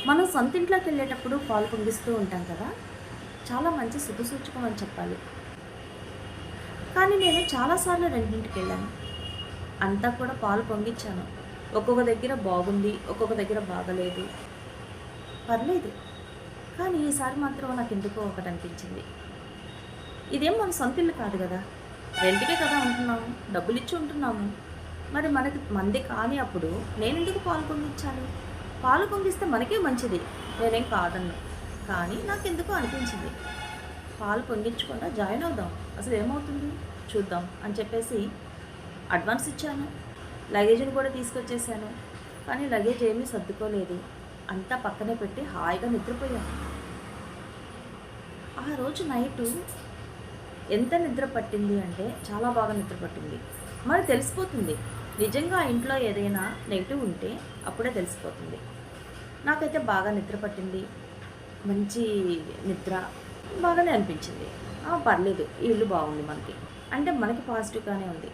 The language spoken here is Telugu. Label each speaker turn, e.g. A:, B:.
A: మనం సొంత ఇంట్లోకి వెళ్ళేటప్పుడు పాలు పొంగిస్తూ ఉంటాం కదా! చాలా మంచి శుభసూచకం అని చెప్పాలి. కానీ నేను చాలా సార్లు రెండింటికెళ్ళాను. అంతా కూడా పాలు పొంగిచ్చాను. ఒక్కొక్క దగ్గర బాగుంది. ఒక్కొక్క దగ్గర బాగలేదు. పర్లేదు. కానీ ఈసారి మాత్రం నాకెందుకో ఒకటనిపించింది. ఇదేం మన సొంత ఇల్లు కాదు గదా! రెంట్‌కే కదా ఉంటున్నాము. డబ్బులిచ్చి ఉంటున్నాము. మరి మనది కాని అప్పుడు నేనెందుకు పాలు పొంగించాలి? పాలు పొంగిస్తే మనకే మంచిది. నేనేం కాదనను. కానీ నాకెందుకో అనిపించింది. పాలు పొంగించకుండా జాయిన్ అవుదాం. అసలు ఏమవుతుంది చూద్దాం అని చెప్పేసి అడ్వాన్స్ ఇచ్చాను. లగేజ్‌ని కూడా తీసుకొచ్చేసాను. కానీ లగేజ్ ఏమీ సర్దుకోలేదు. అంతా పక్కనే పెట్టి హాయిగా నిద్రపోయాను. ఆ రోజు నైటు ఎంత నిద్ర పట్టింది అంటే చాలా బాగా నిద్ర పట్టింది. మరి తెలిసిపోతుంది. నిజంగా ఆ ఇంట్లో ఏదైనా నెగెటివ్ ఉంటే అప్పుడే తెలిసిపోతుంది. నాకైతే బాగా నిద్ర పట్టింది. మంచి నిద్ర బాగానే అనిపించింది. పర్లేదు ఈ ఇల్లు బాగుంది మనకి. అంటే మనకి పాజిటివ్‌గానే ఉంది.